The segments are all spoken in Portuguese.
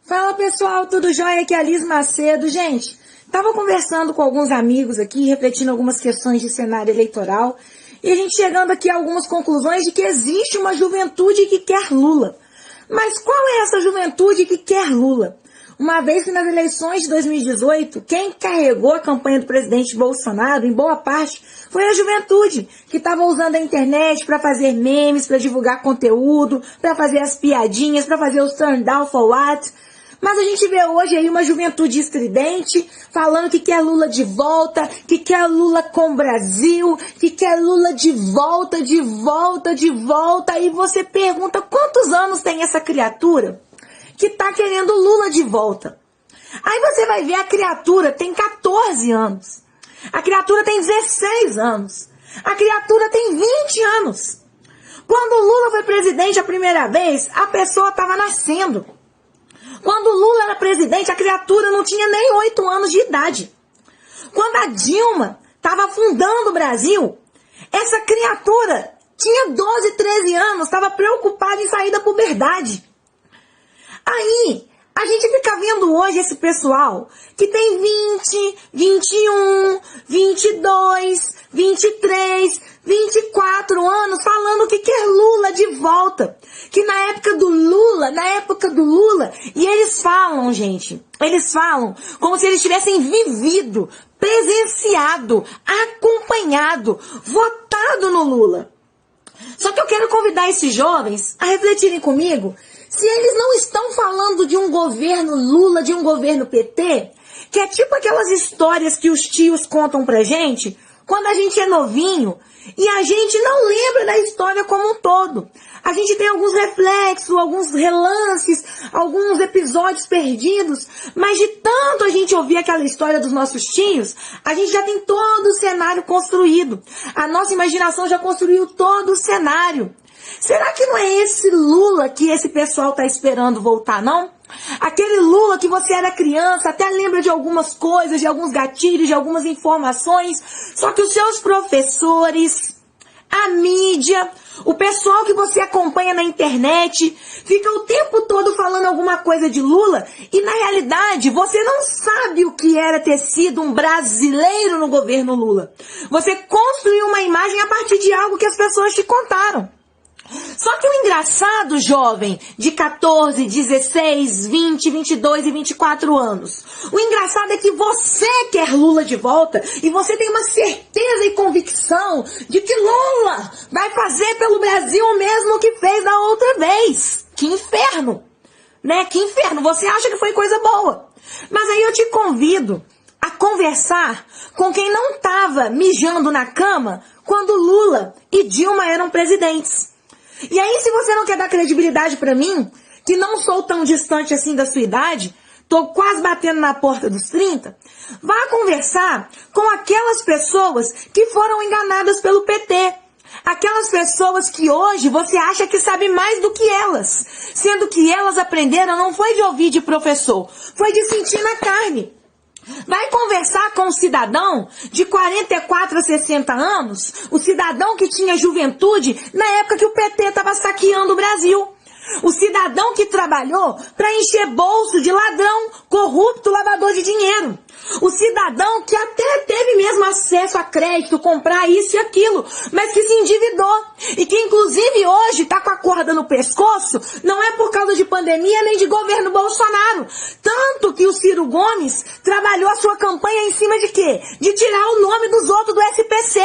Fala pessoal, tudo jóia? Aqui é a Liz Macedo. Gente, estava conversando com alguns amigos aqui, refletindo algumas questões de cenário eleitoral, e a gente chegando aqui a algumas conclusões de que existe uma juventude que quer Lula. Mas qual é essa juventude que quer Lula? Uma vez que nas eleições de 2018, quem carregou a campanha do presidente Bolsonaro, em boa parte, foi a juventude, que estava usando a internet para fazer memes, para divulgar conteúdo, para fazer as piadinhas, para fazer os turn down for what. Mas a gente vê hoje aí uma juventude estridente, falando que quer Lula de volta, que quer Lula com o Brasil, que quer Lula de volta, de volta, de volta. E você pergunta, quantos anos tem essa criatura que tá querendo Lula de volta? Aí você vai ver, a criatura tem 14 anos. A criatura tem 16 anos. A criatura tem 20 anos. Quando o Lula foi presidente a primeira vez, a pessoa estava nascendo. Quando o Lula era presidente, a criatura não tinha nem 8 anos de idade. Quando a Dilma estava fundando o Brasil, essa criatura tinha 12, 13 anos, estava preocupada em sair da puberdade. Aí, a gente fica vendo hoje esse pessoal que tem 20, 21, 22, 23, 24 anos falando que quer Lula de volta. Que na época do Lula, e eles falam, gente, eles falam como se eles tivessem vivido, presenciado, acompanhado, votado no Lula. Só que eu quero convidar esses jovens a refletirem comigo se eles não estão falando de um governo Lula, de um governo PT, que é tipo aquelas histórias que os tios contam pra gente quando a gente é novinho e a gente não lembra da história como um todo. A gente tem alguns reflexos, alguns relances, alguns episódios perdidos, mas de tanto a gente ouvir aquela história dos nossos tios, a gente já tem todo o cenário construído. A nossa imaginação já construiu todo o cenário. Será que não é esse Lula que esse pessoal está esperando voltar, não? Aquele Lula que você era criança, até lembra de algumas coisas, de alguns gatilhos, de algumas informações, só que os seus professores, a mídia, o pessoal que você acompanha na internet, fica o tempo todo falando alguma coisa de Lula e na realidade você não sabe o que era ter sido um brasileiro no governo Lula. Você construiu uma imagem a partir de algo que as pessoas te contaram. Só que o engraçado, jovem, de 14, 16, 20, 22 e 24 anos, o engraçado é que você quer Lula de volta e você tem uma certeza e convicção de que Lula vai fazer pelo Brasil o mesmo que fez da outra vez. Que inferno, né? Que inferno, você acha que foi coisa boa. Mas aí eu te convido a conversar com quem não estava mijando na cama quando Lula e Dilma eram presidentes. E aí, se você não quer dar credibilidade pra mim, que não sou tão distante assim da sua idade, tô quase batendo na porta dos 30, vá conversar com aquelas pessoas que foram enganadas pelo PT. Aquelas pessoas que hoje você acha que sabe mais do que elas, sendo que elas aprenderam não foi de ouvir de professor, foi de sentir na carne. Vai conversar com um cidadão de 44 a 60 anos, o cidadão que tinha juventude na época que o PT estava saqueando o Brasil. O cidadão que trabalhou para encher bolso de ladrão, corrupto, lavador de dinheiro. O cidadão que até teve mesmo acesso a crédito, comprar isso e aquilo, mas que se endividou. E que inclusive hoje está com a corda no pescoço, não é por causa de pandemia nem de governo Bolsonaro. Tanto que o Ciro Gomes trabalhou a sua campanha em cima de quê? De tirar o nome dos outros do SPC.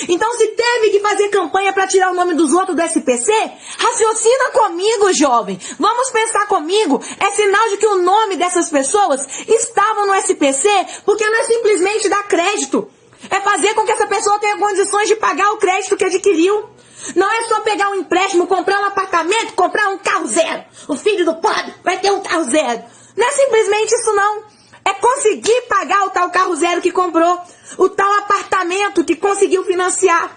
Então se teve que fazer campanha para tirar o nome dos outros do SPC, raciocina comigo, jovem. Vamos pensar comigo. É sinal de que o nome dessas pessoas estavam no SPC, porque não é simplesmente dar crédito. É fazer com que essa pessoa tenha condições de pagar o crédito que adquiriu. Não é só pegar um empréstimo, comprar um apartamento, comprar um carro zero. O filho do pobre vai ter um carro zero. Não é simplesmente isso, não. É conseguir pagar o tal carro zero que comprou, o tal apartamento que conseguiu financiar.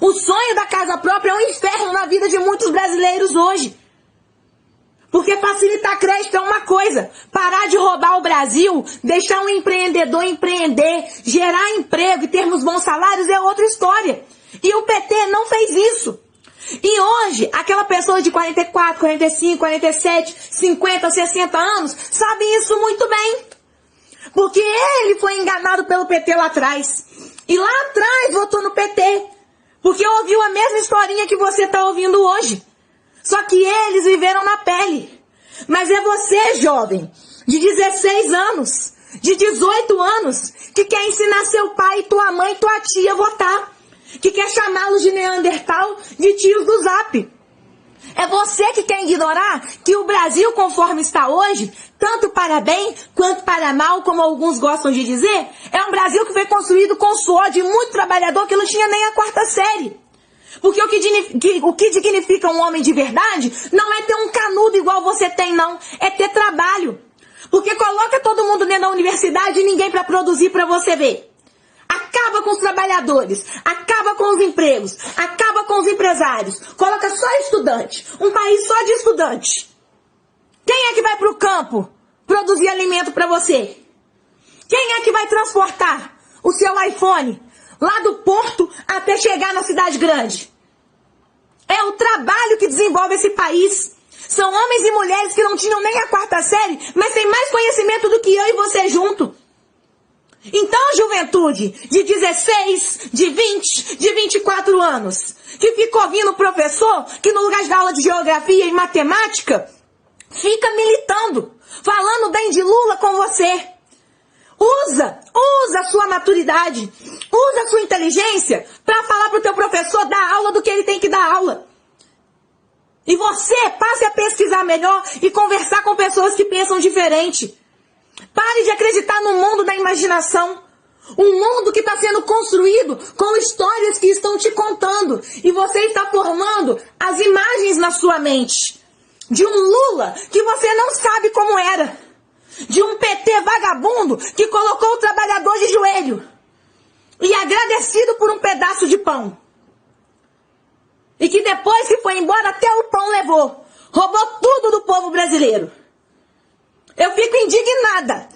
O sonho da casa própria é um inferno na vida de muitos brasileiros hoje. Porque facilitar crédito é uma coisa, parar de roubar o Brasil, deixar um empreendedor empreender, gerar emprego e termos bons salários é outra história. E o PT não fez isso. E hoje, aquela pessoa de 44, 45, 47, 50, 60 anos, sabe isso muito bem. Porque ele foi enganado pelo PT lá atrás. E lá atrás votou no PT. Porque ouviu a mesma historinha que você está ouvindo hoje. Só que eles viveram na pele. Mas é você, jovem, de 16 anos, de 18 anos, que quer ensinar seu pai, tua mãe, tua tia a votar. Que quer chamá-los de Neandertal, de tios do Zap. É você que quer ignorar que o Brasil, conforme está hoje, tanto para bem quanto para mal, como alguns gostam de dizer, é um Brasil que foi construído com o suor de muito trabalhador que não tinha nem a quarta série. Porque o que dignifica um homem de verdade não é ter um canudo igual você tem, não. É ter trabalho. Porque coloca todo mundo dentro da universidade e ninguém para produzir para você ver. Acaba com os trabalhadores, acaba com os empregos, acaba com os empresários. Coloca só estudante, um país só de estudante. Quem é que vai para o campo produzir alimento para você? Quem é que vai transportar o seu iPhone lá do porto até chegar na cidade grande? É o trabalho que desenvolve esse país. São homens e mulheres que não tinham nem a quarta série, mas têm mais conhecimento do que eu e você junto. Então, juventude de 16, de 20, de 24 anos, que fica ouvindo o professor, que no lugar de dar aula de geografia e matemática, fica militando, falando bem de Lula com você. Usa a sua maturidade, usa a sua inteligência para falar para o teu professor dar aula do que ele tem que dar aula. E você passe a pesquisar melhor e conversar com pessoas que pensam diferente. Pare de acreditar no mundo da imaginação. Um mundo que está sendo construído com histórias que estão te contando. E você está formando as imagens na sua mente. De um Lula que você não sabe como era. De um PT vagabundo que colocou o trabalhador de joelho. E agradecido por um pedaço de pão. E que depois que foi embora até o pão levou. Roubou tudo do povo brasileiro. Eu fico indignada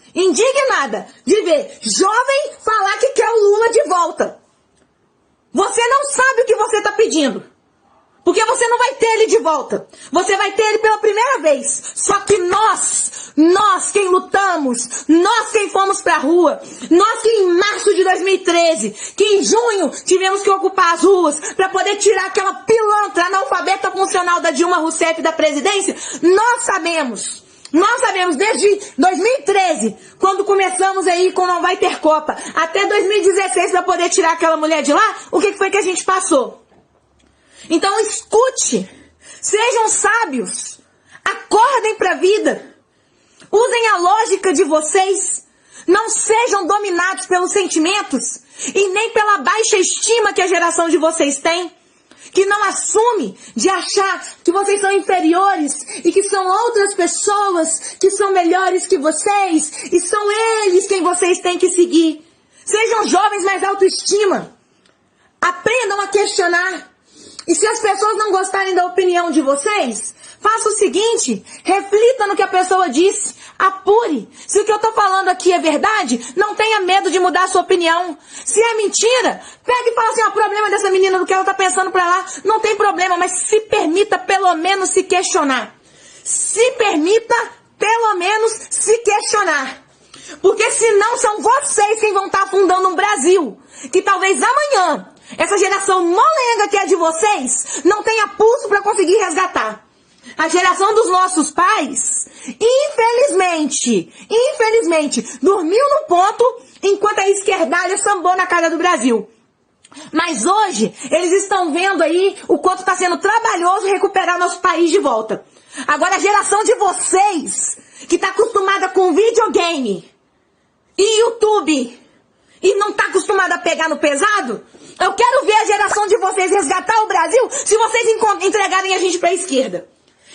de ver jovem falar que quer o Lula de volta. Você não sabe o que você está pedindo. Porque você não vai ter ele de volta. Você vai ter ele pela primeira vez. Só que nós quem lutamos, nós quem fomos pra rua, nós que em março de 2013, que em junho tivemos que ocupar as ruas para poder tirar aquela pilantra analfabeta funcional da Dilma Rousseff da presidência, nós sabemos desde 2013, quando começamos aí com Não Vai Ter Copa, até 2016 para poder tirar aquela mulher de lá, o que foi que a gente passou? Então escute, sejam sábios, acordem para a vida, usem a lógica de vocês, não sejam dominados pelos sentimentos e nem pela baixa estima que a geração de vocês tem. Que não assume de achar que vocês são inferiores e que são outras pessoas que são melhores que vocês e são eles quem vocês têm que seguir. Sejam jovens mais autoestima. Aprendam a questionar. E se as pessoas não gostarem da opinião de vocês, faça o seguinte, reflita no que a pessoa disse, apure. Se o que eu estou falando aqui é verdade, não tenha medo de mudar a sua opinião. Se é mentira, pega e fala assim, o problema dessa menina do que ela está pensando para lá, não tem problema, mas se permita pelo menos se questionar. Se permita pelo menos se questionar. Porque senão são vocês quem vão estar afundando um Brasil, que talvez amanhã, essa geração molenga que é de vocês, não tenha pulso para conseguir resgatar. A geração dos nossos pais, infelizmente, dormiu no ponto enquanto a esquerdalha sambou na cara do Brasil. Mas hoje, eles estão vendo aí o quanto está sendo trabalhoso recuperar nosso país de volta. Agora, a geração de vocês, que está acostumada com videogame e YouTube, e não está acostumada a pegar no pesado, eu quero ver a geração de vocês resgatar o Brasil se vocês entregarem a gente para a esquerda.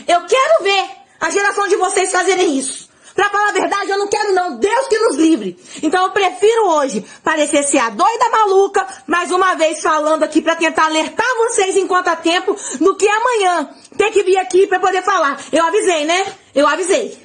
Eu quero ver a geração de vocês fazerem isso. Pra falar a verdade, eu não quero não. Deus que nos livre. Então eu prefiro hoje parecer ser a doida maluca, mais uma vez falando aqui pra tentar alertar vocês enquanto há tempo, do que amanhã ter que vir aqui pra poder falar. Eu avisei, né? Eu avisei.